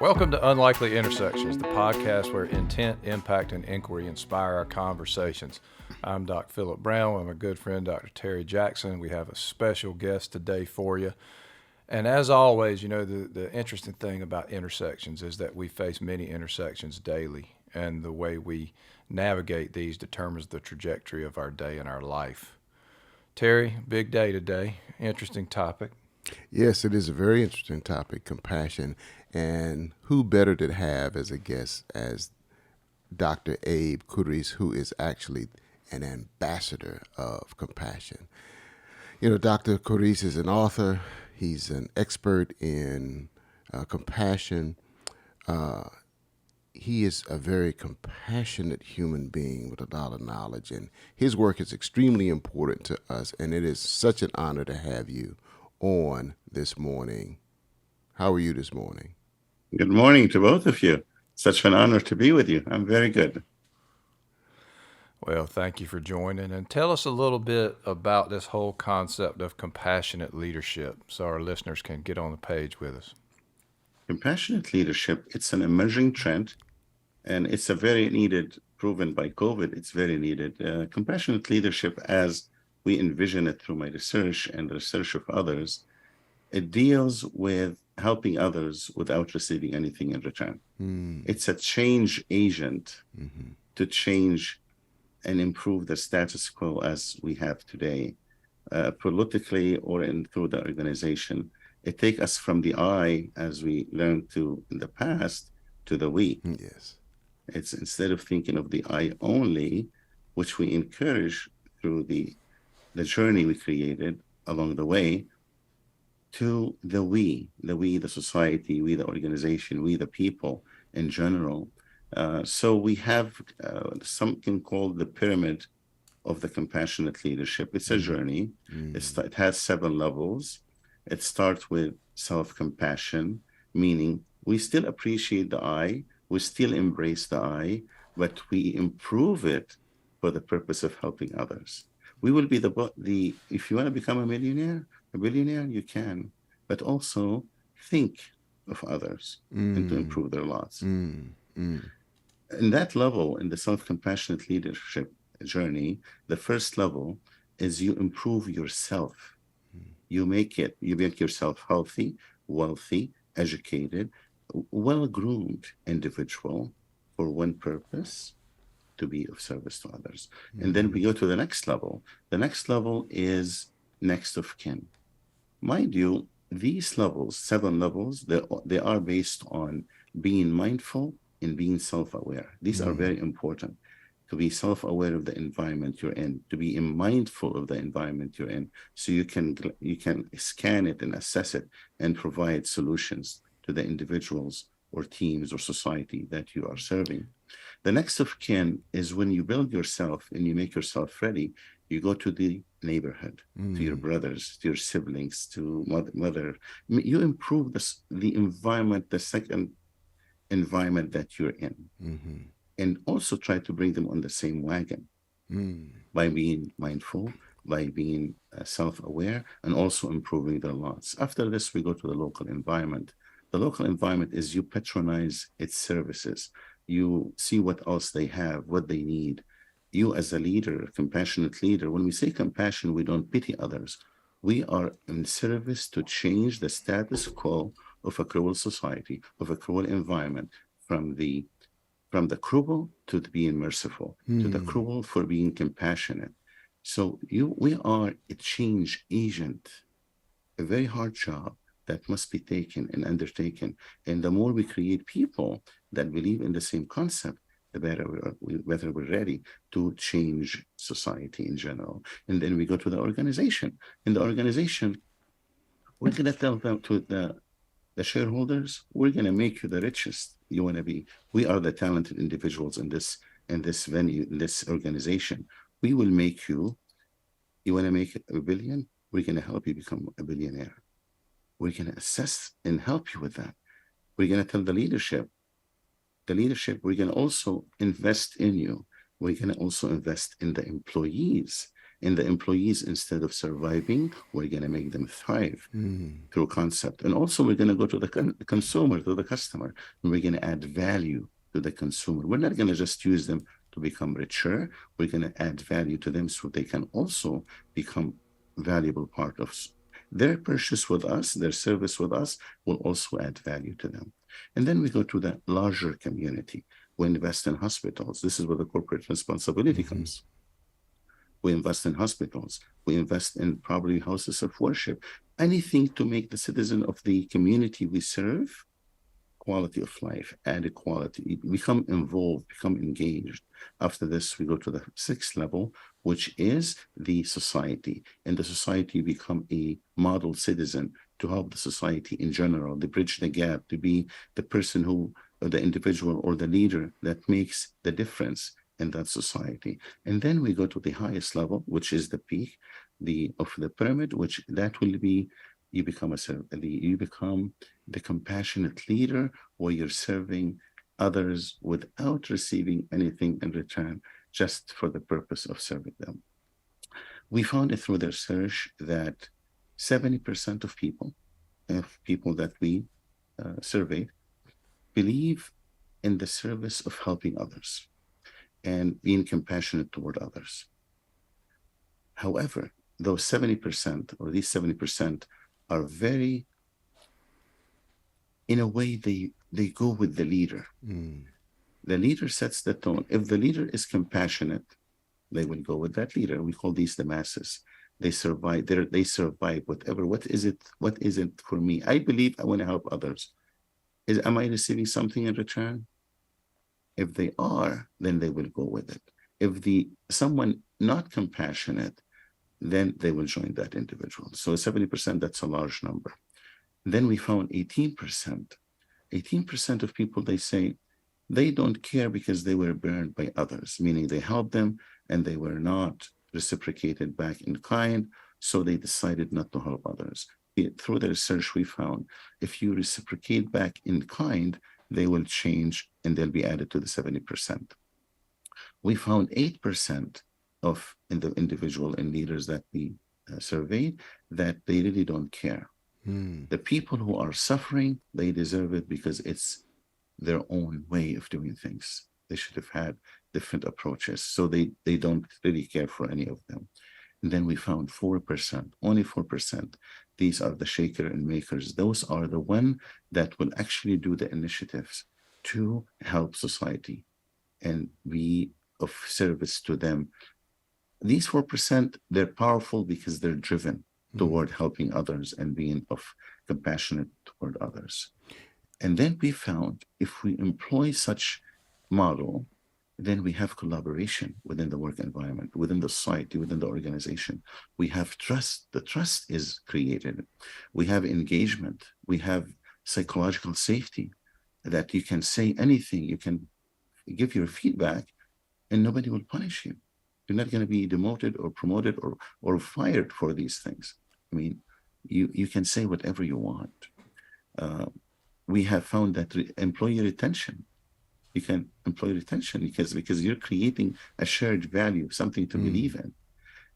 Welcome to Unlikely Intersections, the podcast where intent, impact, and inquiry inspire our conversations. I'm Dr. Philip Brown with my good friend Dr. Terry Jackson. We have a special guest today for you. And as always, the interesting thing about intersections is that we face many intersections daily, and the way we navigate these determines the trajectory of our day and our life. Terry, big day today. Interesting topic. Yes, it is a very interesting topic, compassion. And who better to have as a guest as Dr. Abe Khoureis, who is actually an ambassador of compassion. Dr. Khoureis is an author. He's an expert in compassion. Uh, he is a very compassionate human being with a lot of knowledge, and his work is extremely important to us, and it is such an honor to have you on this morning. How are you this morning? Good morning to both of you. Such an honor to be with you. I'm very good. Well, thank you for joining, and tell us a little bit about this whole concept of compassionate leadership so our listeners can get on the page with us. Compassionate leadership, it's an emerging trend, and it's a very needed, proven by COVID, it's very needed. Compassionate leadership, as we envision it through my research and the research of others, it deals with helping others without receiving anything in return. It's a change agent to change and improve the status quo as we have today, politically or through the organization. It takes us from the I, as we learned to in the past, to the we. Yes. It's instead of thinking of the I only, which we encourage through the journey we created along the way, to the we, the society, we, the organization, we, the people in general. So we have something called the pyramid of the compassionate leadership. It's a journey. It has 7 levels. It starts with self-compassion, meaning we still appreciate the I, we still embrace the I, but we improve it for the purpose of helping others. We will be the if you want to become a billionaire, you can, but also think of others and to improve their lives. In that level, in the self-compassionate leadership journey, the first level is you improve yourself. You make yourself healthy, wealthy, educated, well-groomed individual for one purpose, to be of service to others. And then we go to the next level. The next level is next of kin. Mind you, these levels, 7 levels, they are based on being mindful and being self-aware. These are very important. To be self-aware of the environment you're in, to be mindful of the environment you're in, so you can scan it and assess it and provide solutions to the individuals or teams or society that you are serving. The next of kin is when you build yourself and you make yourself ready, you go to the neighborhood, to your brothers, to your siblings, to mother. You improve the environment, the second environment that you're in. And also try to bring them on the same wagon by being mindful, by being self-aware, and also improving their lives. After this, we go to the local environment. The local environment is you patronize its services. You see what else they have, what they need. You as a leader, a compassionate leader, when we say compassion, we don't pity others. We are in service to change the status quo of a cruel society, of a cruel environment, from the cruel to being merciful, to the cruel for being compassionate. So we are a change agent, a very hard job that must be taken and undertaken. And the more we create people that believe in the same concept, the better we're ready to change society in general. And then we go to the organization. In the organization, we're going to tell them to the shareholders, we're going to make you the richest you want to be. We are the talented individuals in this venue, in this organization. We will make you want to make a billion? We're going to help you become a billionaire. We're going to assess and help you with that. We're going to tell the leadership, we're going to also invest in you. We're going to also invest in the employees. And the employees, instead of surviving, we're going to make them thrive through concept. And also, we're going to go to the consumer, to the customer, and we're going to add value to the consumer. We're not going to just use them to become richer. We're going to add value to them so they can also become valuable part of their purchase with us, their service with us will also add value to them. And then we go to the larger community. We invest in hospitals. This is where the corporate responsibility comes. We invest in hospitals. We invest in probably houses of worship. Anything to make the citizen of the community we serve quality of life, add equality, become involved, become engaged. After this, we go to the sixth level, which is the society. And the society become a model citizen to help the society in general, to bridge the gap, to be the person who, or the individual or the leader that makes the difference in that society. And then we go to the highest level, which is the peak of the pyramid, which that will be you become the compassionate leader where you're serving others without receiving anything in return, just for the purpose of serving them. We found it through the research that 70% of people that we surveyed, believe in the service of helping others and being compassionate toward others. However, those 70% or these 70% are very, in a way, they go with the leader. The leader sets the tone. If the leader is compassionate, they will go with that leader. We call these the masses. They survive. They survive whatever. What is it for me? I believe I want to help others. Am I receiving something in return? If they are, then they will go with it. If someone not compassionate, then they will join that individual. So 70%, that's a large number. Then we found 18%. 18% of people, they say they don't care because they were burned by others, meaning they helped them and they were not reciprocated back in kind, so they decided not to help others. Through the research, we found if you reciprocate back in kind, they will change and they'll be added to the 70%. We found 8% of the individual and leaders that we surveyed that they really don't care. The people who are suffering, they deserve it because it's their own way of doing things. They should have had different approaches. So they don't really care for any of them. And then we found 4%, only 4%. These are the shaker and makers. Those are the one that will actually do the initiatives to help society and be of service to them. These 4%, they're powerful because they're driven toward helping others and being of compassionate toward others. And then we found if we employ such model, then we have collaboration within the work environment, within the society, within the organization. We have trust. The trust is created. We have engagement. We have psychological safety that you can say anything. You can give your feedback and nobody will punish you. You're not going to be demoted or promoted or fired for these things. I mean, you can say whatever you want. We have found that employee retention, you can employ retention because you're creating a shared value, something to believe in.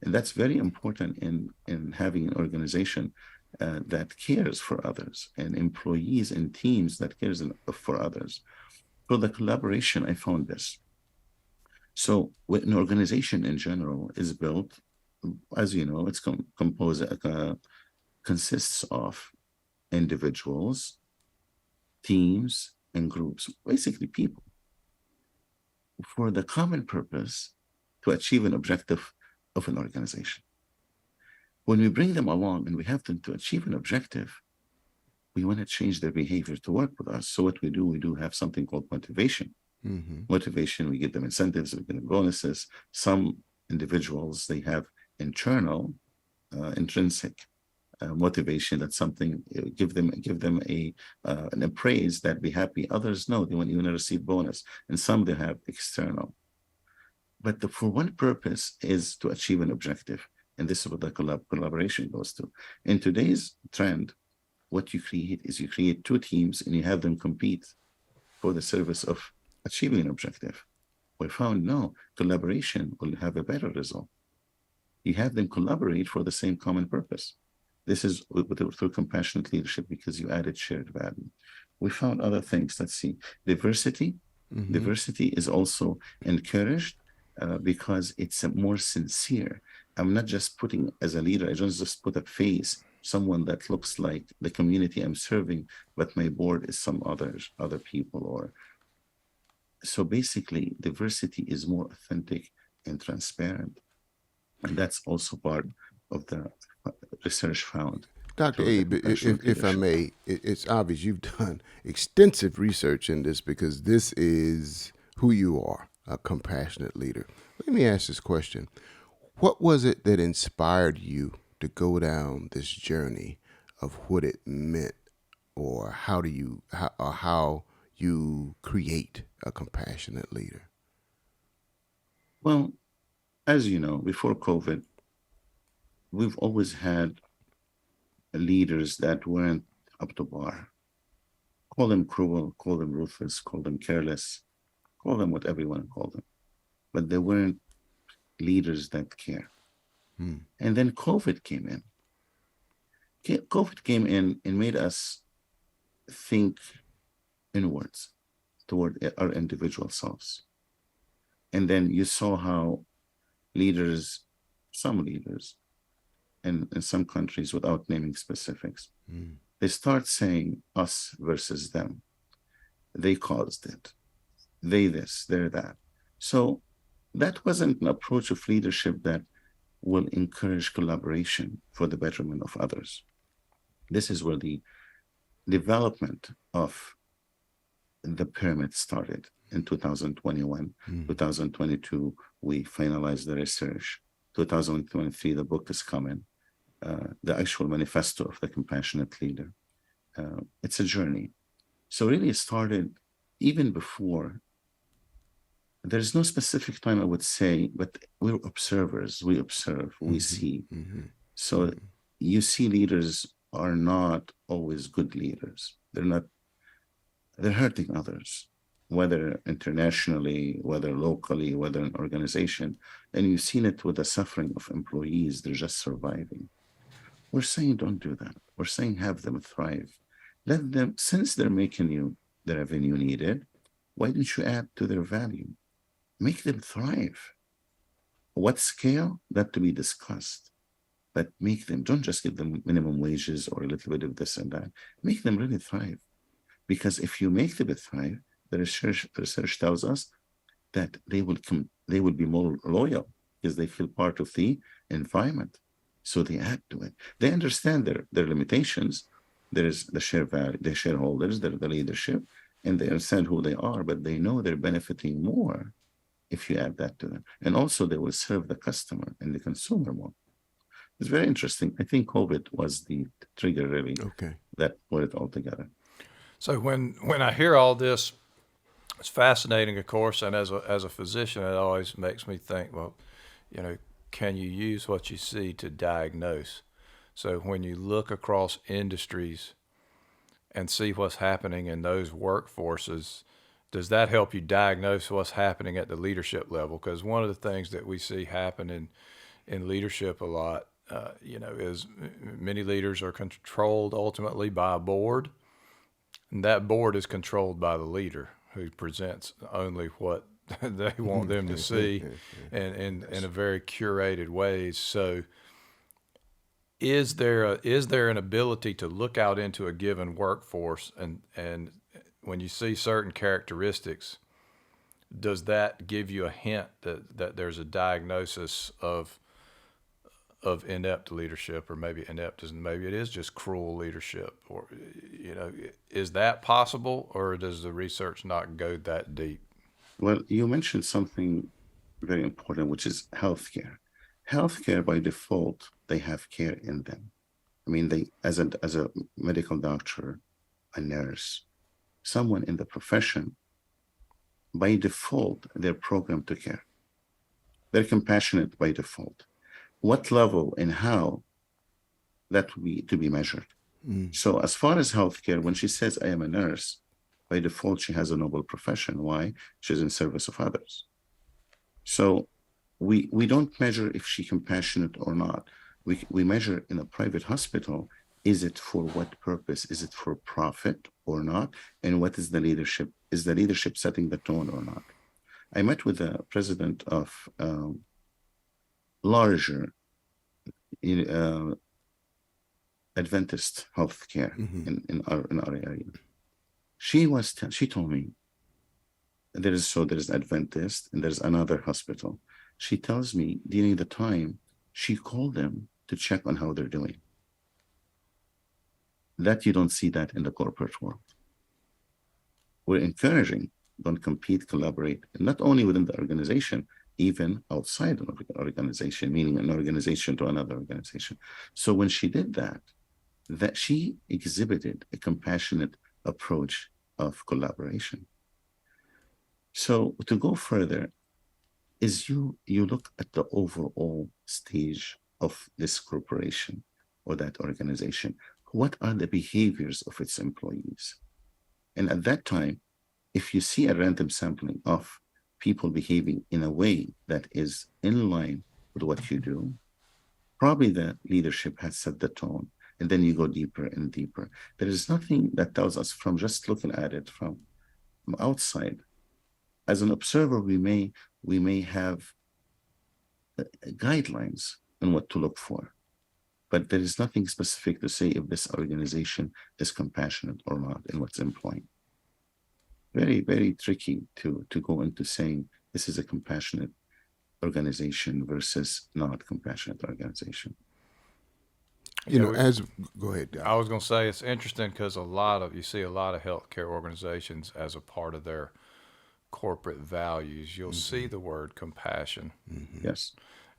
And that's very important in having an organization that cares for others and employees and teams that cares for others. For the collaboration, I found this. So an organization in general is built, as you know, it's consists of individuals, teams, and groups, basically people, for the common purpose to achieve an objective of an organization. When we bring them along and we have them to achieve an objective, we want to change their behavior to work with us. So what we do have something called motivation. Motivation, we give them incentives, we give them bonuses. Some individuals, they have internal, intrinsic motivation. That's something, give them an appraise that be happy. Others, no, they want to receive bonus. And some they have external. But for one purpose is to achieve an objective. And this is what the collaboration goes to. In today's trend, what you create is you create two teams and you have them compete for the service of achieving an objective. We found no, collaboration will have a better result. You have them collaborate for the same common purpose. This is through compassionate leadership because you added shared value. We found other things. Let's see. Diversity. Mm-hmm. Diversity is also encouraged because it's a more sincere. I'm not just putting as a leader, I don't just put a face, someone that looks like the community I'm serving, but my board is some other people. Or so basically, diversity is more authentic and transparent. And that's also part of the research found. Dr. through the Abe, compassionate if I leadership. may, it's obvious you've done extensive research in this because this is who you are, a compassionate leader. Let me ask this question. What was it that inspired you to go down this journey of what it meant, or how you create a compassionate leader? Well, as you know, before COVID, we've always had leaders that weren't up to par. Call them cruel, call them ruthless, call them careless, call them whatever you want to call them. But they weren't leaders that care. And then COVID came in. COVID came in and made us think inwards toward our individual selves. And then you saw how leaders, some leaders, in some countries, without naming specifics, they start saying us versus them. They caused it. They this, they're that. So that wasn't an approach of leadership that will encourage collaboration for the betterment of others. This is where the development of the pyramid started in 2021. 2022, we finalized the research. 2023, the book is coming. The actual manifesto of the compassionate leader. It's a journey. So really it started even before. There's no specific time I would say, but we're observers. We observe, we see. So you see leaders are not always good leaders. They're hurting others, whether internationally, whether locally, whether an organization. And you've seen it with the suffering of employees. They're just surviving. We're saying don't do that. We're saying have them thrive. Let them, since they're making you the revenue needed, why don't you add to their value? Make them thrive. What scale? That to be discussed. But make them, don't just give them minimum wages or a little bit of this and that. Make them really thrive. Because if you make them thrive, the research tells us that they will be more loyal because they feel part of the environment. So they add to it. They understand their limitations. There is the share value, the shareholders, the leadership, and they understand who they are, but they know they're benefiting more if you add that to them. And also they will serve the customer and the consumer more. It's very interesting. I think COVID was the trigger really that put it all together. So when I hear all this, it's fascinating, of course, and as a physician, it always makes me think, well, can you use what you see to diagnose? So when you look across industries and see what's happening in those workforces, does that help you diagnose what's happening at the leadership level? Because one of the things that we see happen in leadership a lot, is many leaders are controlled ultimately by a board, and that board is controlled by the leader who presents only what they want them to see and in a very curated ways. So is there an ability to look out into a given workforce and when you see certain characteristics, does that give you a hint that there's a diagnosis of inept leadership, or maybe inept is maybe it is just cruel leadership, or is that possible, or does the research not go that deep? Well, you mentioned something very important, which is healthcare. Healthcare by default, they have care in them. I mean, they as a medical doctor, a nurse, someone in the profession, by default, they're programmed to care. They're compassionate by default. What level and how, that will be to be measured. So as far as healthcare, when she says, I am a nurse, by default, she has a noble profession. Why? She's in service of others. So we don't measure if she's compassionate or not. We measure in a private hospital, is it for what purpose? Is it for profit or not? And what is the leadership? Is the leadership setting the tone or not? I met with the president of larger uh, Adventist healthcare in our area. She told me there's Adventist and there's another hospital. She tells me during the time she called them to check on how they're doing. That you don't see that in the corporate world. We're encouraging, don't compete, collaborate, and not only within the organization, even outside of the organization, meaning an organization to another organization. So when she did that, she exhibited a compassionate approach of collaboration. So to go further is you look at the overall stage of this corporation or that organization. What are the behaviors of its employees? And at that time, if you see a random sampling of people behaving in a way that is in line with what you do, probably the leadership has set the tone. And then you go deeper and deeper. There is nothing that tells us from just looking at it from outside. As an observer, we may have guidelines on what to look for, but there is nothing specific to say if this organization is compassionate or not in what's employing. Very, very tricky to go into saying this is a compassionate organization versus not compassionate organization. Go ahead, Doc. I was going to say it's interesting because you see a lot of healthcare organizations as a part of their corporate values. You'll see the word compassion. Yes.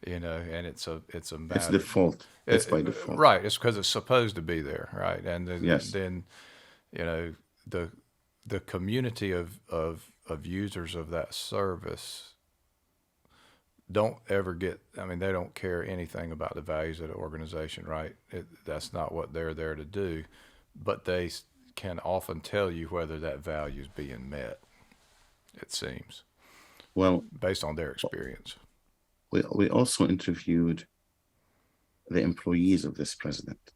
And it's a matter. It's default. It's by default. Right. It's because it's supposed to be there. Right. And Yes. then the community of users of that service don't ever they don't care anything about the values of the organization, right? That's not what they're there to do, but they can often tell you whether that value is being met, it seems. Well, based on their experience. We also interviewed the employees of this president,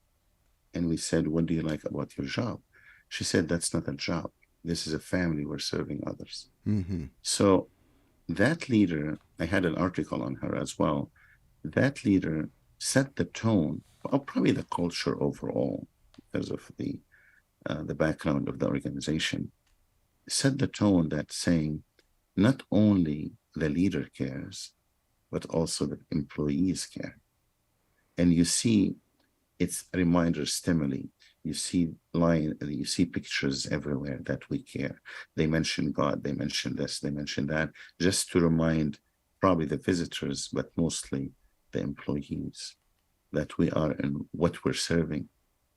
and we said, what do you like about your job? She said, that's not a job. This is a family. We're serving others. Mm-hmm. So that leader, I had an article on her as well. That leader set the tone, well, probably the culture overall, because of the background of the organization, set the tone that saying not only the leader cares, but also the employees care. And you see, it's a reminder, stimuli. You see pictures everywhere that we care. They mention God, they mention this, they mention that, just to remind probably the visitors, but mostly the employees, that we are in what we're serving.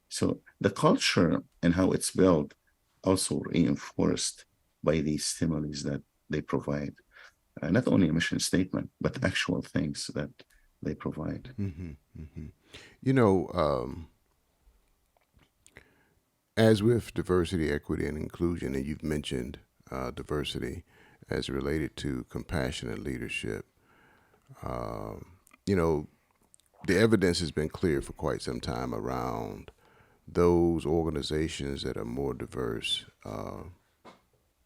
So the culture and how it's built also reinforced by these stimuli that they provide. Not only a mission statement, but actual things that they provide. Mm-hmm. Mm-hmm. As with diversity, equity, and inclusion, and you've mentioned diversity as related to compassionate leadership, the evidence has been clear for quite some time around those organizations that are more diverse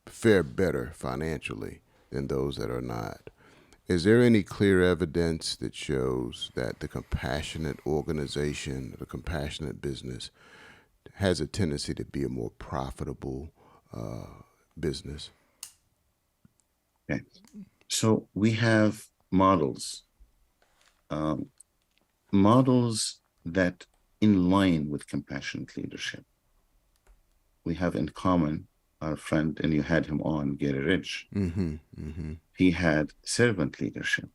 fare better financially than those that are not. Is there any clear evidence that shows that the compassionate organization, the compassionate business, has a tendency to be a more profitable business? Okay. So we have models that in line with compassionate leadership. We have in common our friend, and you had him on, Gary Ridge. Mm-hmm. Mm-hmm. He had servant leadership.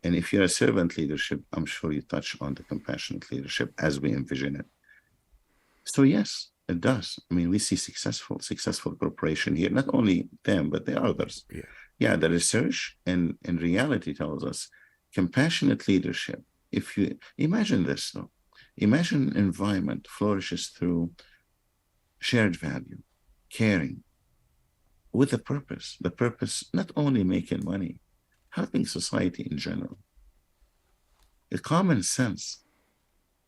And if you're a servant leadership, I'm sure you touch on the compassionate leadership as we envision it. So yes, it does. I mean, we see successful corporation here, not only them, but the others. Yeah, the research and reality tells us compassionate leadership. If you imagine this, though, imagine an environment flourishes through shared value, caring, with a purpose. The purpose, not only making money, helping society in general. A common sense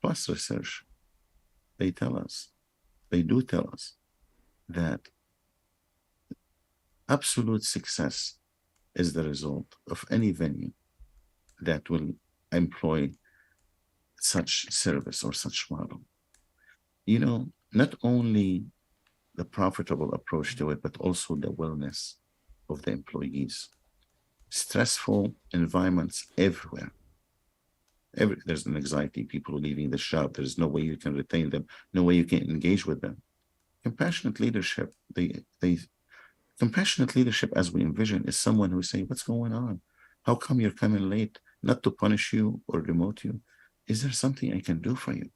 plus research, they do tell us that absolute success is the result of any venue that will employ such service or such model. Not only the profitable approach to it, but also the wellness of the employees. Stressful environments everywhere. There's an anxiety, people leaving the shop. There's no way you can retain them, no way you can engage with them. Compassionate leadership, compassionate leadership as we envision is someone who say, what's going on? How come you're coming late? Not to punish you or demote you. Is there something I can do for you?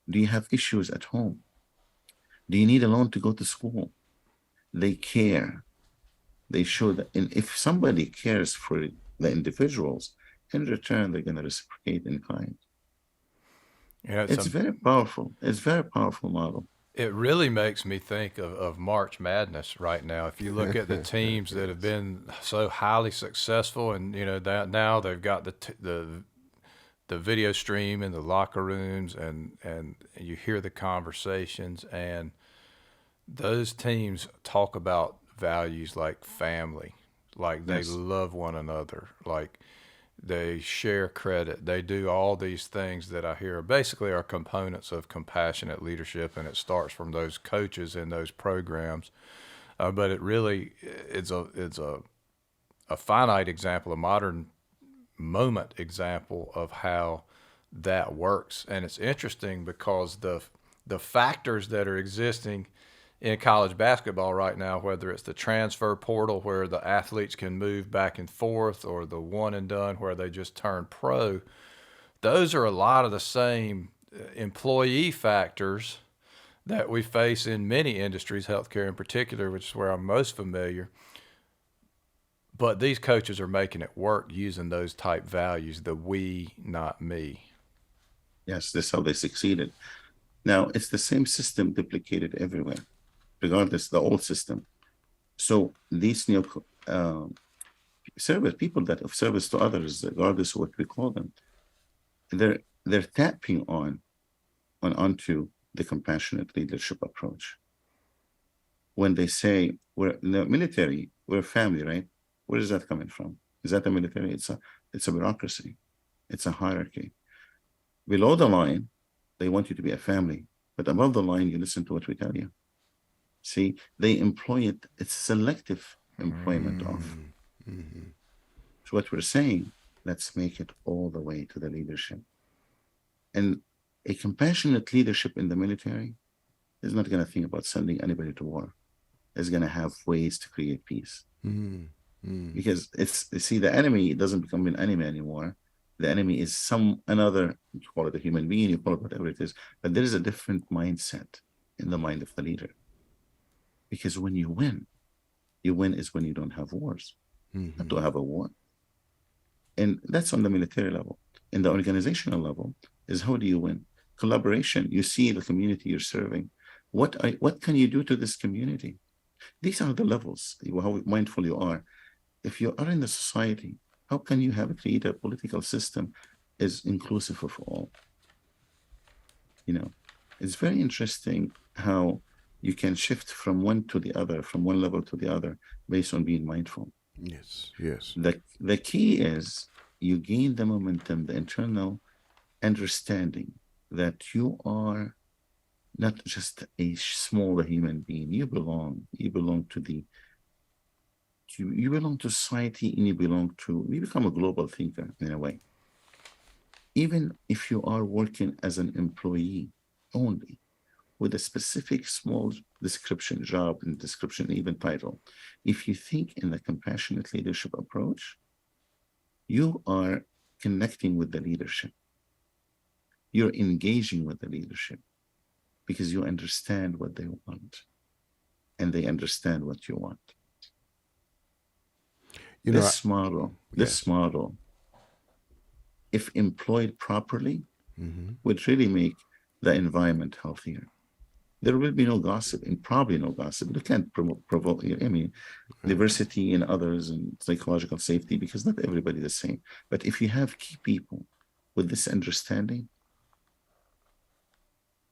Do you have issues at home? Do you need a loan to go to school? They care. They show that, and if somebody cares for the individuals, in return, they're going to reciprocate in kind. It's very powerful. It's a very powerful model. It really makes me think of March Madness right now. If you look at the teams that have been so highly successful, and that now they've got the video stream in the locker rooms, and you hear the conversations, and those teams talk about values like family, like they love one another, like they share credit. They do all these things that I hear basically are components of compassionate leadership, and it starts from those coaches in those programs. But it really it's a finite example, a modern moment example of how that works. And it's interesting because the factors that are existing in college basketball right now, whether it's the transfer portal where the athletes can move back and forth, or the one and done where they just turn pro, those are a lot of the same employee factors that we face in many industries, healthcare in particular, which is where I'm most familiar. But these coaches are making it work using those type values, the we, not me. Yes, that's how they succeeded. Now, it's the same system duplicated everywhere, regardless, the old system. So these new service people that of service to others, regardless of what we call them, they're tapping onto the compassionate leadership approach. When they say we're in the military, we're a family, right? Where is that coming from? Is that the military? It's a bureaucracy. It's a hierarchy. Below the line, they want you to be a family, but above the line, you listen to what we tell you. See, they employ it. It's selective employment of. Mm-hmm. So what we're saying, let's make it all the way to the leadership. And a compassionate leadership in the military is not going to think about sending anybody to war. It's going to have ways to create peace. Mm-hmm. Because the enemy doesn't become an enemy anymore. The enemy is another, you call it a human being, you call it whatever it is, but there is a different mindset in the mind of the leader. Because when you win is when you don't have wars, not to have a war. And that's on the military level. In the organizational level is, how do you win? Collaboration. You see the community you're serving. What can you do to this community? These are the levels, how mindful you are. If you are in the society, how can you create a political system is inclusive of all? It's very interesting how you can shift from one to the other, from one level to the other, based on being mindful. Yes. The key is you gain the momentum, the internal understanding that you are not just a small human being. You belong to you belong to society, and you become a global thinker in a way. Even if you are working as an employee only, with a specific small job description, even title, if you think in the compassionate leadership approach, you are connecting with the leadership. You're engaging with the leadership because you understand what they want and they understand what you want. This model, if employed properly, would really make the environment healthier. there will be no gossip and probably no gossip. You can't provoke, I mean, diversity in others and psychological safety because not everybody the same. But if you have key people with this understanding,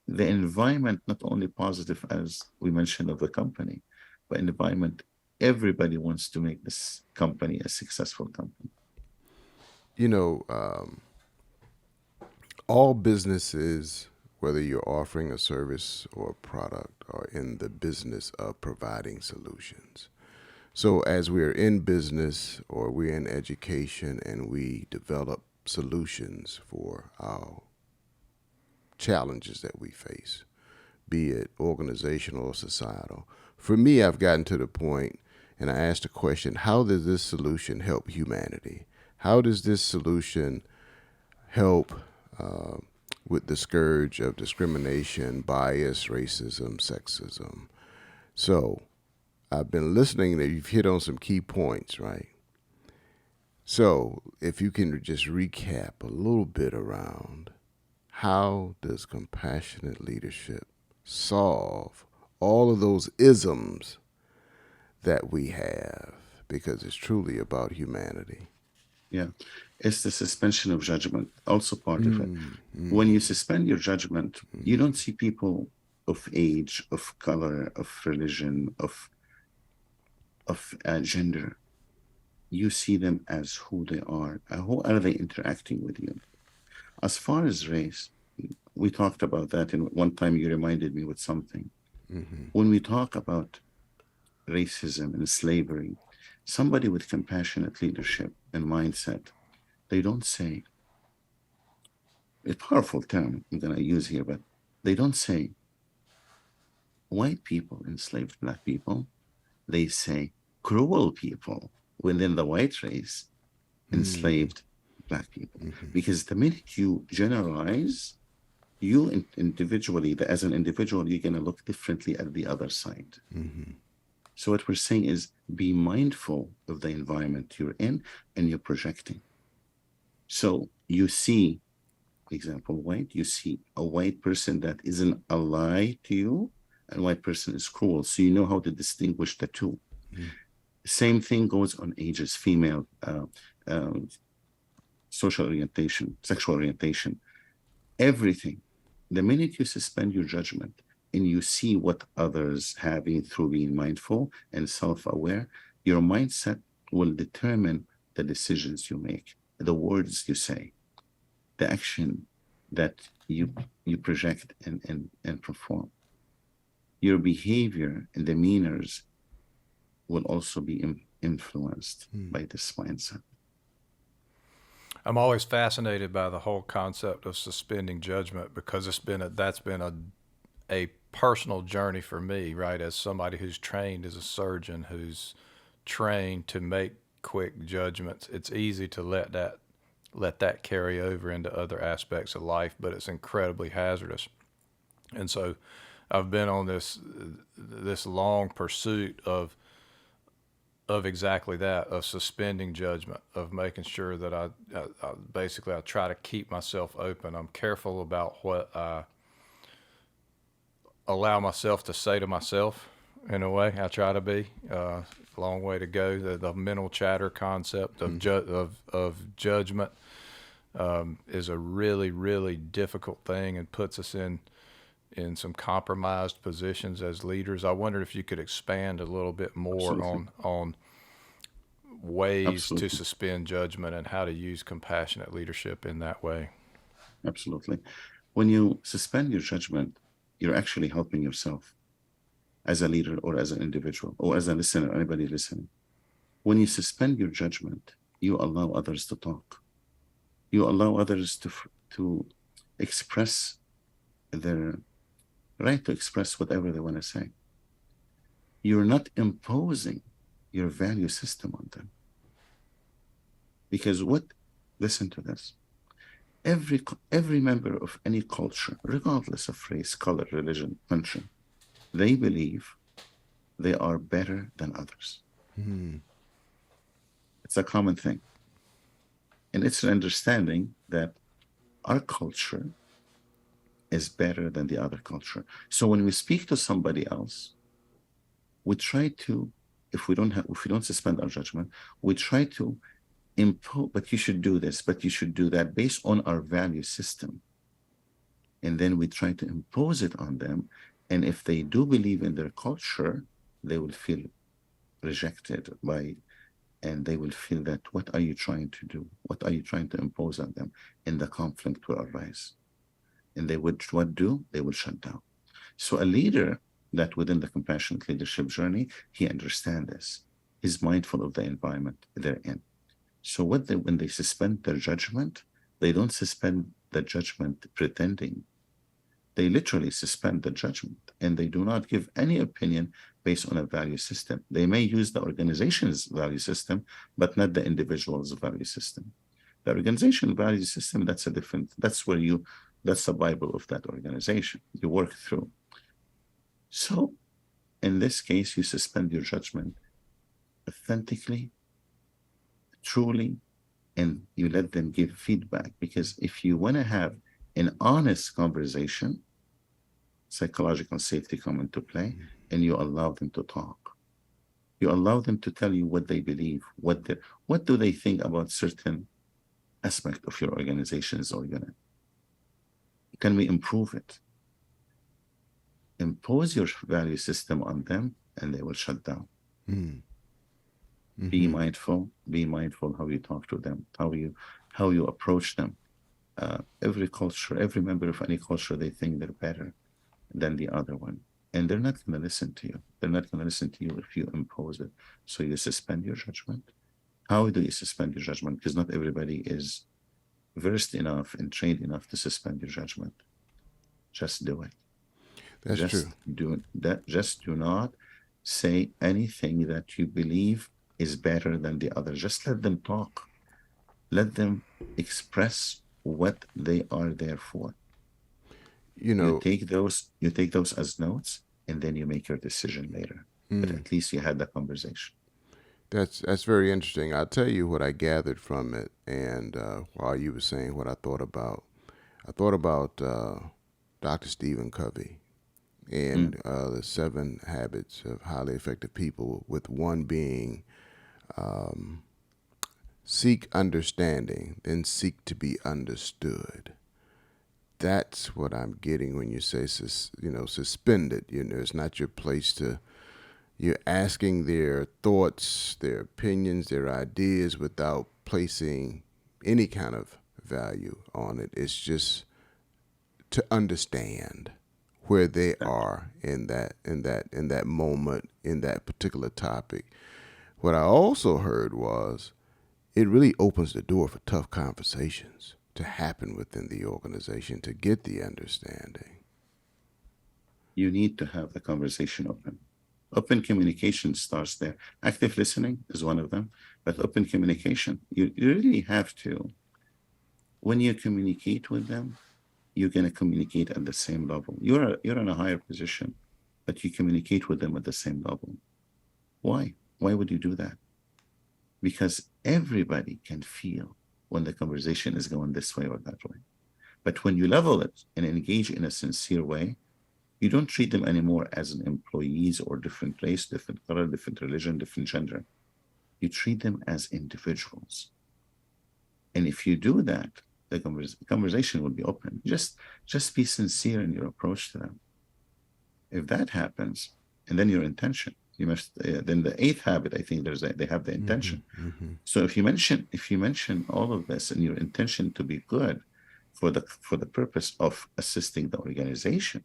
the environment, not only positive as we mentioned of the company, but environment, everybody wants to make this company a successful company. You know, all businesses, whether you're offering a service or a product, are in the business of providing solutions. So, as we're in business or we're in education and we develop solutions for our challenges that we face, be it organizational or societal, for me, I've gotten to the point and I asked the question, how does this solution help humanity? How does this solution help uh, with the scourge of discrimination, bias, racism, sexism? So I've been listening that you've hit on some key points, right? So if you can just recap a little bit around how does compassionate leadership solve all of those isms that we have? Because it's truly about humanity. Yeah. It's the suspension of judgment, also part of it. When you suspend your judgment, you don't see people of age, of color, of religion, of gender. You see them as who they are. How are they interacting with you? As far as race, we talked about that, and one time you reminded me with something. When we talk about racism and slavery, somebody with compassionate leadership and mindset, they don't say, a powerful term I'm going to use here, but they don't say white people enslaved black people. They say cruel people within the white race enslaved black people. Because the minute you generalize, you individually, as an individual, you're going to look differently at the other side. So what we're saying is be mindful of the environment you're in and you're projecting. So you see, example, white, you see a white person that isn't a lie to you, and white person is cruel. So you know how to distinguish the two. Same thing goes on ages, female, social orientation, sexual orientation, everything. The minute you suspend your judgment and you see what others having through being mindful and self-aware, your mindset will determine the decisions you make, the words you say, the action that you project and perform. Your behavior and demeanors will also be influenced by this mindset. I'm always fascinated by the whole concept of suspending judgment because that's been a personal journey for me, right? As somebody who's trained as a surgeon, who's trained to make quick judgments, it's easy to let that carry over into other aspects of life, but it's incredibly hazardous. And so I've been on this long pursuit of exactly that, of suspending judgment, of making sure that I basically I try to keep myself open. I'm careful about what I allow myself to say to myself. In a way, I try to be. Long way to go. The mental chatter concept of judgment is a really, really difficult thing and puts us in some compromised positions as leaders. I wondered if you could expand a little bit more Absolutely. on ways Absolutely. to suspend judgment and how to use compassionate leadership in that way. Absolutely. When you suspend your judgment, you're actually helping yourself as a leader or as an individual or as a listener, anybody listening. When you suspend your judgment, you allow others to talk. You allow others to express their right to express whatever they want to say. You're not imposing your value system on them. Because listen to this, every member of any culture, regardless of race, color, religion, country, they believe they are better than others. It's a common thing. And it's an understanding that our culture is better than the other culture. So when we speak to somebody else, we try to, if we don't suspend our judgment, we try to impose, but you should do this, but you should do that based on our value system. And then we try to impose it on them. And if they do believe in their culture, they will feel rejected by, and they will feel that, what are you trying to do? What are you trying to impose on them? And the conflict will arise. And they would what do? They will shut down. So a leader that within the compassionate leadership journey, he understands this. He's mindful of the environment they're in. So when they suspend their judgment, they don't suspend the judgment pretending. They literally suspend the judgment, and they do not give any opinion based on a value system. They may use the organization's value system, but not the individual's value system. The organization value system, that's that's the Bible of that organization. You work through. So in this case, you suspend your judgment authentically, truly, and you let them give feedback. Because if you want to have an honest conversation, psychological safety come into play, and you allow them to talk. You allow them to tell you what they believe, what do they think about certain aspect of your organization's organ. Can we improve it? Impose your value system on them, and they will shut down. Mm-hmm. Be mindful how you talk to them, how you approach them. Every culture, every member of any culture, they think they're better than the other one, and they're not going to listen to you. They're not going to listen to you if you impose it. So you suspend your judgment. How do you suspend your judgment? Because not everybody is versed enough and trained enough to suspend your judgment. Just do it. That's true. Just do not say anything that you believe is better than the other. Just let them talk. Let them express what they are there for. You take those as notes, and then you make your decision later. But at least you had that conversation. That's very interesting. I'll tell you what I gathered from it, and while you were saying what I thought about Dr. Stephen Covey and the 7 habits of highly effective people, with one being seek understanding, then seek to be understood. That's what I'm getting when you say, suspend it. It's not your place to. You're asking their thoughts, their opinions, their ideas without placing any kind of value on it. It's just to understand where they are in that moment, in that particular topic. What I also heard was it really opens the door for tough conversations to happen within the organization to get the understanding. You need to have the conversation open. Open communication starts there. Active listening is one of them, but open communication, you really have to. When you communicate with them, you're going to communicate at the same level. You're in a higher position, but you communicate with them at the same level. Why? Why would you do that? Because everybody can feel when the conversation is going this way or that way. But when you level it and engage in a sincere way, you don't treat them anymore as an employees or different race, different color, different religion, different gender. You treat them as individuals. And if you do that, the conversation will be open. Just be sincere in your approach to them. If that happens, and then your intention, you must. Then the 8th habit, I think they have the intention. Mm-hmm. So if you mention all of this and your intention to be good, for the purpose of assisting the organization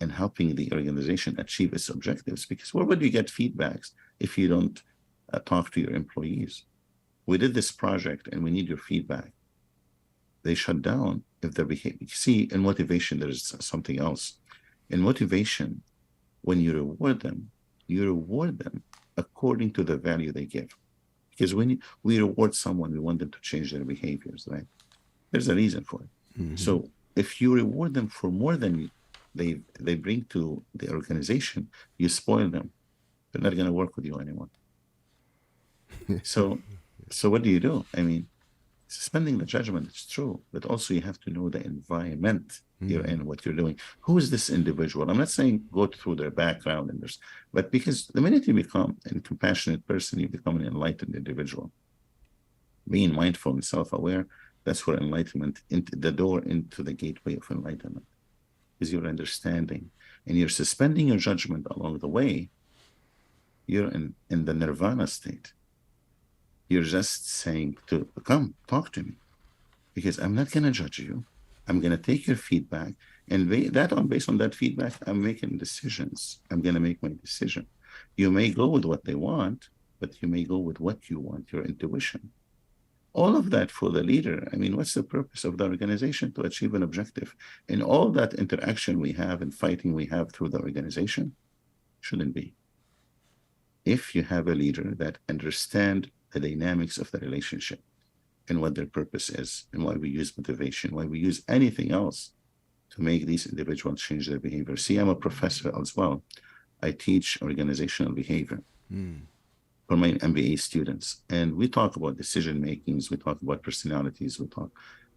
and helping the organization achieve its objectives, because where would you get feedbacks if you don't talk to your employees? We did this project and we need your feedback. They shut down if their behavior. See, in motivation, there's something else. In motivation, when you reward them according to the value they give. Because when we reward someone, we want them to change their behaviors, right? There's a reason for it. Mm-hmm. So if you reward them for more than they bring to the organization, you spoil them. They're not going to work with you anymore. So what do? I mean, suspending the judgment, it's true, but also you have to know the environment you're in, what you're doing. Who is this individual? I'm not saying go through their background and there's, but because the minute you become a compassionate person, you become an enlightened individual. Being mindful and self-aware, that's where enlightenment, into the door into the gateway of enlightenment, is your understanding. And you're suspending your judgment along the way. You're in the nirvana state. You're just saying to come talk to me, because I'm not going to judge you. I'm going to take your feedback, and based on that feedback, I'm making decisions. I'm going to make my decision. You may go with what they want, but you may go with what you want, your intuition. All of that for the leader. I mean, what's the purpose of the organization? To achieve an objective. And all that interaction we have and fighting we have through the organization shouldn't be. If you have a leader that understands the dynamics of the relationship and what their purpose is and why we use motivation, why we use anything else to make these individuals change their behavior. See, I'm a professor as well. I teach organizational behavior for my MBA students. And we talk about decision makings, we talk about personalities, we talk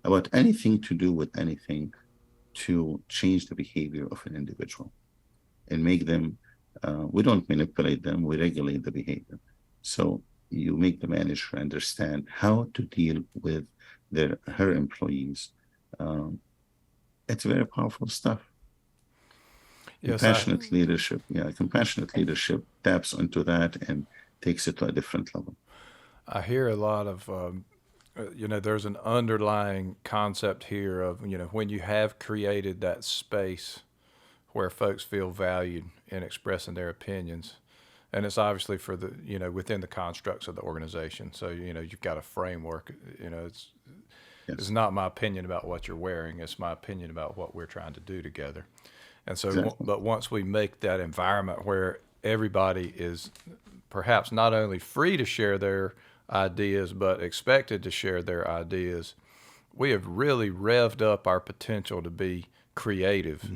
about anything to do with anything to change the behavior of an individual and make them, we don't manipulate them, we regulate the behavior. So you make the manager understand how to deal with her employees. It's very powerful stuff. Yes, Compassionate leadership. Yeah, compassionate leadership taps into that and takes it to a different level. I hear a lot of, there's an underlying concept here of, when you have created that space where folks feel valued in expressing their opinions, and it's obviously for the, within the constructs of the organization. So, you've got a framework, it's not my opinion about what you're wearing. It's my opinion about what we're trying to do together. And so, Exactly. But once we make that environment where everybody is perhaps not only free to share their ideas, but expected to share their ideas, we have really revved up our potential to be creative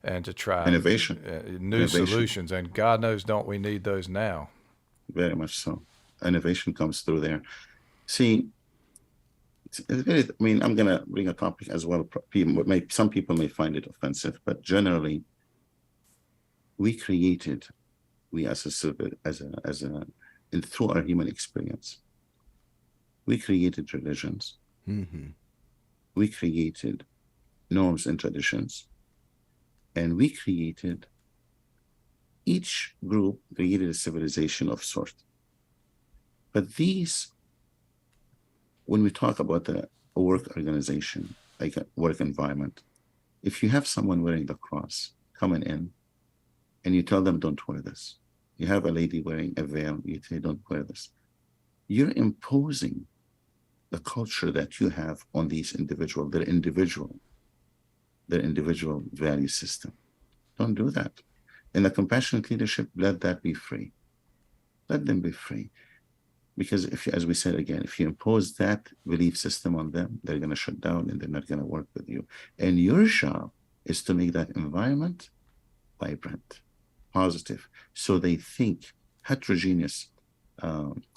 and to try Innovation. New solutions. And God knows, don't we need those now? Very much so. Innovation comes through there. See, I'm going to bring a topic as well. Some people may find it offensive, but generally, we and through our human experience, we created religions. We created norms and traditions, and each group created a civilization of sort. But these, when we talk about a work organization, like a work environment, if you have someone wearing the cross coming in and you tell them, don't wear this. You have a lady wearing a veil, you say, don't wear this. You're imposing the culture that you have on these individuals, their individual value system. Don't do that. In the compassionate leadership, let that be free. Let them be free. Because as we said again, if you impose that belief system on them, they're going to shut down and they're not going to work with you. And your job is to make that environment vibrant, positive, so they think heterogeneous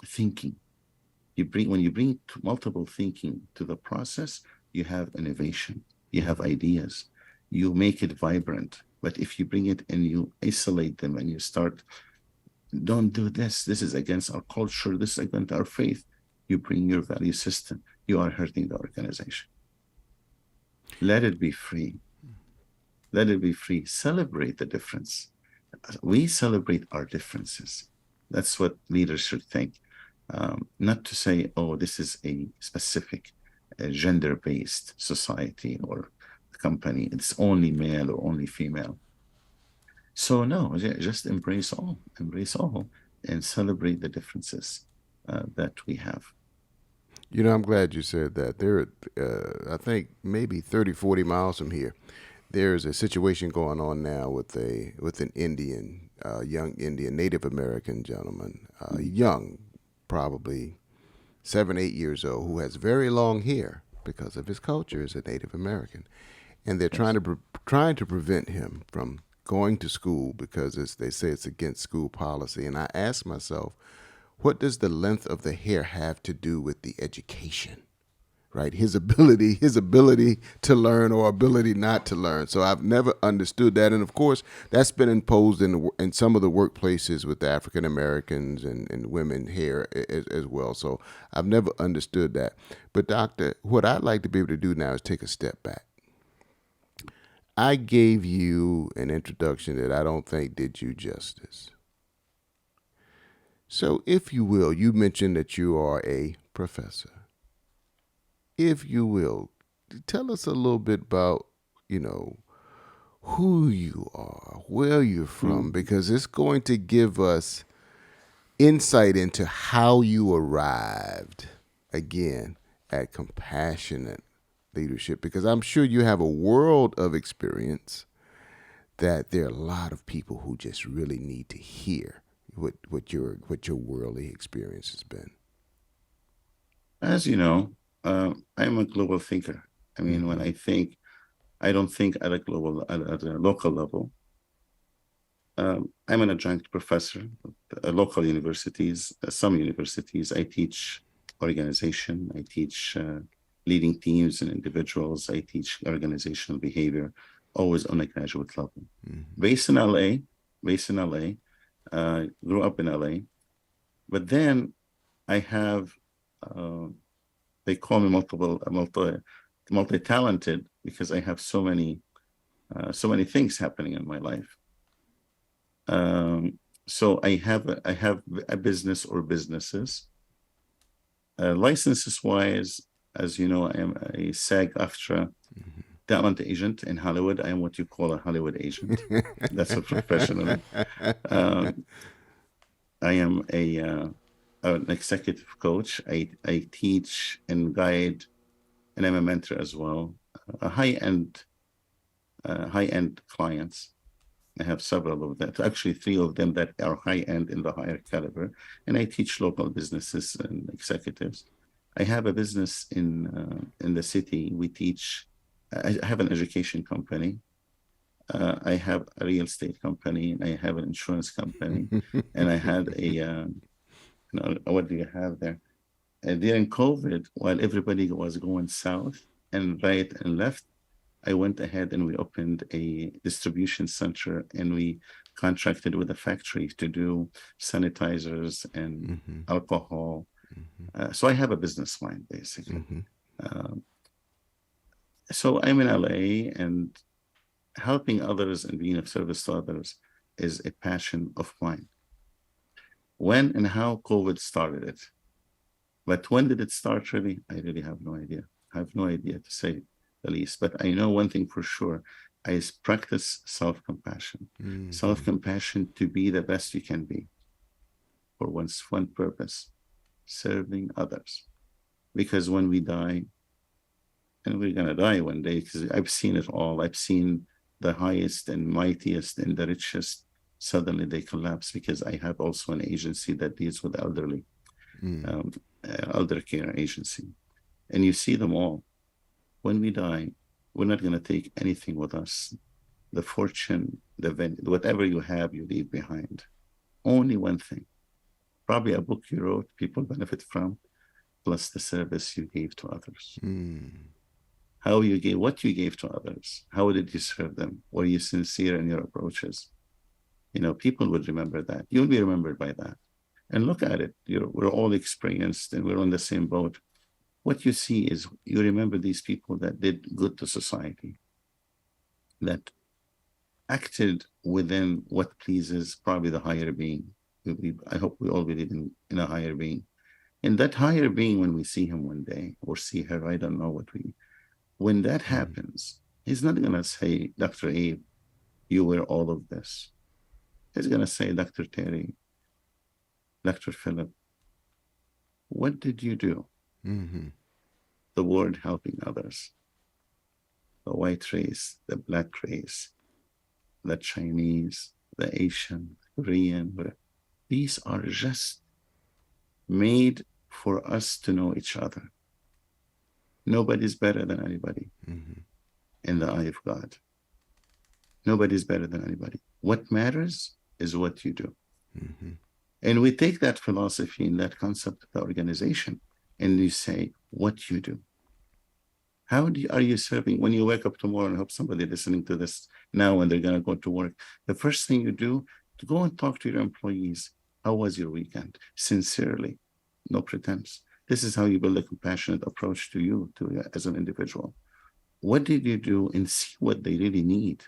thinking. When you bring multiple thinking to the process, you have innovation, you have ideas, you make it vibrant. But if you bring it and you isolate them and you start, don't do this, this is against our culture, this is against our faith, you bring your value system, you are hurting the organization. Let it be free. Let it be free. Celebrate the difference. We celebrate our differences. That's what leaders should think. Not to say, oh, this is a specific gender-based society or company. It's only male or only female. So no, just embrace all, and celebrate the differences that we have. I'm glad you said that. There, I think maybe 30, 40 miles from here, there's a situation going on now with an Indian, young Indian, Native American gentleman, young, probably 7, 8 years old, who has very long hair because of his culture as a Native American, and they're trying to prevent him from going to school because they say it's against school policy. And I ask myself, what does the length of the hair have to do with the education? right? His ability to learn or ability not to learn. So I've never understood that, and of course, that's been imposed in some of the workplaces with African Americans and women here as well. So I've never understood that. But doctor, what I'd like to be able to do now is take a step back. I gave you an introduction that I don't think did you justice. So, if you will, you mentioned that you are a professor. If you will, tell us a little bit about, you know, who you are, where you're from, because it's going to give us insight into how you arrived, again, at compassionate leadership, because I'm sure you have a world of experience that there are a lot of people who just really need to hear what your worldly experience has been. As you know, I'm a global thinker. I mean, when I think, I don't think at a local level. I'm an adjunct professor at local universities, some universities. I teach organization. I teach leading teams and individuals. I teach organizational behavior, always on a graduate level. Based in LA, grew up in LA, but then I have, they call me multi-talented because I have so many things happening in my life. So I have a business or businesses. Licenses wise, as you know, I am a SAG-AFTRA talent agent in Hollywood. I am what you call a Hollywood agent. That's a professional. I am an executive coach. I teach and guide, and I'm a mentor as well. High-end clients. I have several of them, actually 3 of them that are high-end in the higher caliber, and I teach local businesses and executives. I have a business in the city. We teach. I have an education company. I have a real estate company, and I have an insurance company, and I had what do you have there? During COVID, while everybody was going south and right and left, I went ahead and we opened a distribution center, and we contracted with a factory to do sanitizers and alcohol. So I have a business mind, basically. So I'm in LA, and helping others and being of service to others is a passion of mine. When and how COVID started it, but when did it start really? I really have no idea. I have no idea, to say the least. But I know one thing for sure. I practice self-compassion. Self-compassion to be the best you can be for one purpose, serving others. Because when we die, and we're going to die one day, because I've seen it all. I've seen the highest and mightiest and the richest, suddenly they collapse, because I have also an agency that deals with elderly, elder care agency. And you see them all. When we die, we're not going to take anything with us. The fortune, whatever you have, you leave behind. Only one thing. Probably a book you wrote, people benefit from, plus the service you gave to others. How you gave, what you gave to others. How did you serve them? Were you sincere in your approaches? You know, people would remember that. You'll be remembered by that. And look at it. We're all experienced, and we're on the same boat. What you see is you remember these people that did good to society, that acted within what pleases probably the higher being. I hope we all believe in a higher being. And that higher being, when we see him one day or see her, I don't know when that happens, he's not going to say, Dr. Abe, you were all of this. He's going to say, Dr. Terry, Dr. Philip, what did you do? The word helping others, the white race, the black race, the Chinese, the Asian, Korean, these are just made for us to know each other. Nobody's better than anybody in the eye of God. Nobody's better than anybody. What matters is what you do. And we take that philosophy and that concept of the organization, and you say, what you do. Are you serving when you wake up tomorrow? And I hope somebody listening to this now when they're going to go to work, the first thing you do to go and talk to your employees. How was your weekend? Sincerely, no pretense. This is how you build a compassionate approach to you, as an individual. What did you do, and see what they really need?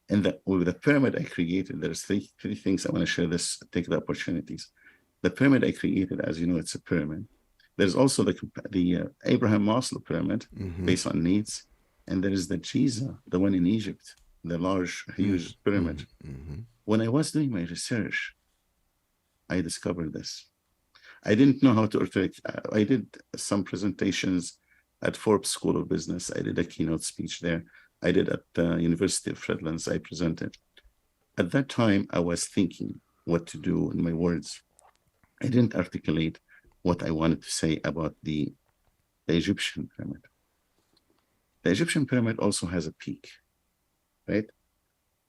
And with the pyramid I created, there's three things I want to share. Take the opportunities. The pyramid I created, as you know, it's a pyramid. There's also the Abraham Maslow pyramid, based on needs, and there is the Giza, the one in Egypt, the large, huge pyramid. When I was doing my research, I discovered this. I didn't know how to articulate. I did some presentations at Forbes School of Business. I did a keynote speech there. I did at the University of Redlands. I presented. At that time, I was thinking what to do in my words. I didn't articulate what I wanted to say about the Egyptian pyramid. The Egyptian pyramid also has a peak, right?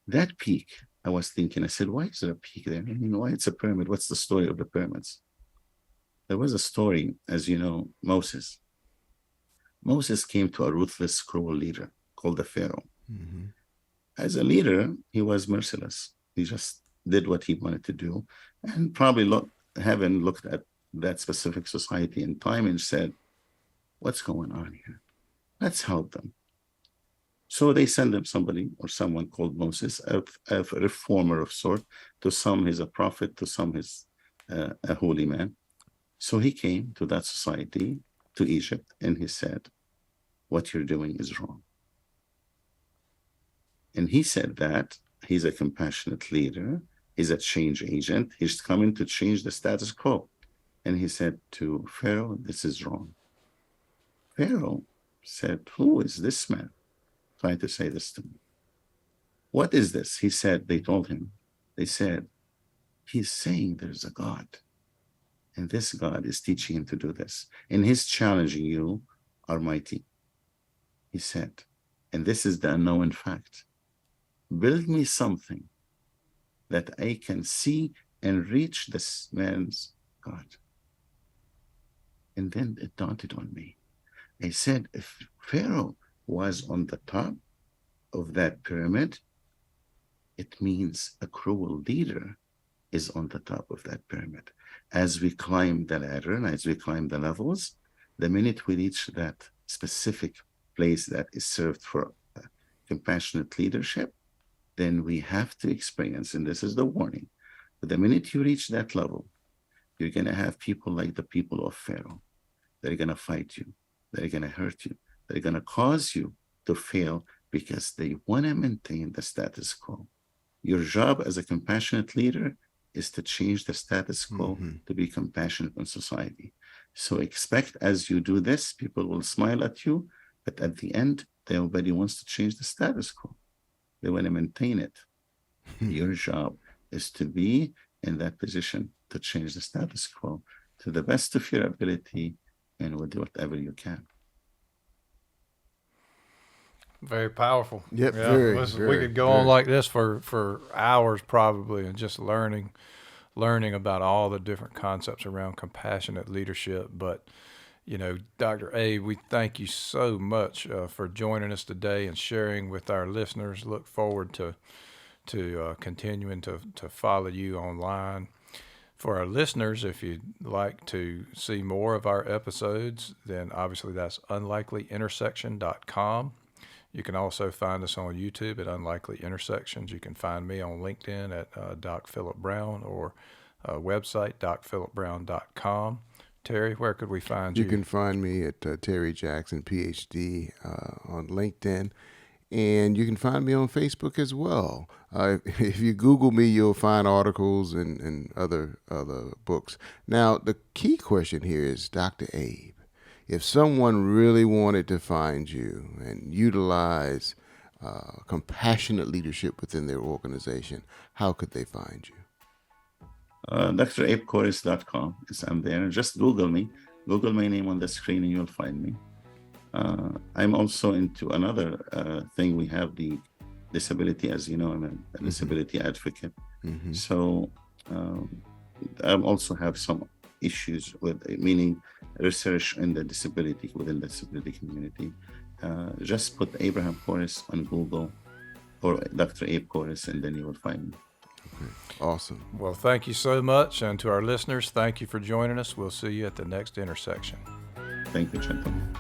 That peak, I was thinking, I said, why is there a peak there? I mean, why it's a pyramid? What's the story of the pyramids? There was a story, as you know, Moses. Moses came to a ruthless, cruel leader called the Pharaoh. As a leader, he was merciless. He just did what he wanted to do, and probably heaven looked at that specific society in time and said, what's going on here? Let's help them. So they send them somebody or someone called Moses, a reformer of sort. To some, he's a prophet. To some, he's a holy man. So he came to that society, to Egypt, and he said, what you're doing is wrong. And he said that he's a compassionate leader. He's a change agent. He's coming to change the status quo. And he said to Pharaoh, this is wrong. Pharaoh said, who is this man trying to say this to me? What is this? He said, they told him, they said, he's saying there's a God. And this God is teaching him to do this. And he's challenging you, Almighty. He said, and this is the unknown fact. Build me something that I can see and reach this man's God. And then it dawned on me. I said, if Pharaoh was on the top of that pyramid, it means a cruel leader is on the top of that pyramid. As we climb the ladder and as we climb the levels, the minute we reach that specific place that is served for compassionate leadership, then we have to experience, and this is the warning, but the minute you reach that level, you're going to have people like the people of Pharaoh. They're going to fight you. They're going to hurt you. They're going to cause you to fail because they want to maintain the status quo. Your job as a compassionate leader is to change the status quo to be compassionate in society. So expect as you do this, people will smile at you, but at the end, nobody wants to change the status quo. They want to maintain it. Your job is to be in that position to change the status quo to the best of your ability and with whatever you can. Very powerful. Yep, yeah, very, we could go on like this for hours probably, and just learning about all the different concepts around compassionate leadership. But you know, Dr. Abe, we thank you so much for joining us today and sharing with our listeners. Look forward to continuing to follow you online. For our listeners, if you'd like to see more of our episodes, then obviously that's unlikelyintersection.com. You can also find us on YouTube at Unlikely Intersections. You can find me on LinkedIn at Doc Philip Brown, or website docphilipbrown.com. Terry, where could we find you? You can find me at Terry Jackson, PhD, on LinkedIn. And you can find me on Facebook as well. If you Google me, you'll find articles and other books. Now, the key question here is, Dr. Abe, if someone really wanted to find you and utilize compassionate leadership within their organization, how could they find you? DrAbeKhoureis.com. Yes, I'm there. Just Google me. Google my name on the screen and you'll find me. I'm also into another thing. We have the disability, as you know, I'm a disability advocate. So I also have some issues with, meaning research in the disability, within the disability community. Just put Abraham Khoureis on Google or Dr. Abe Khoureis, and then you will find me. Okay. Awesome. Well, thank you so much. And to our listeners, thank you for joining us. We'll see you at the next intersection. Thank you, gentlemen.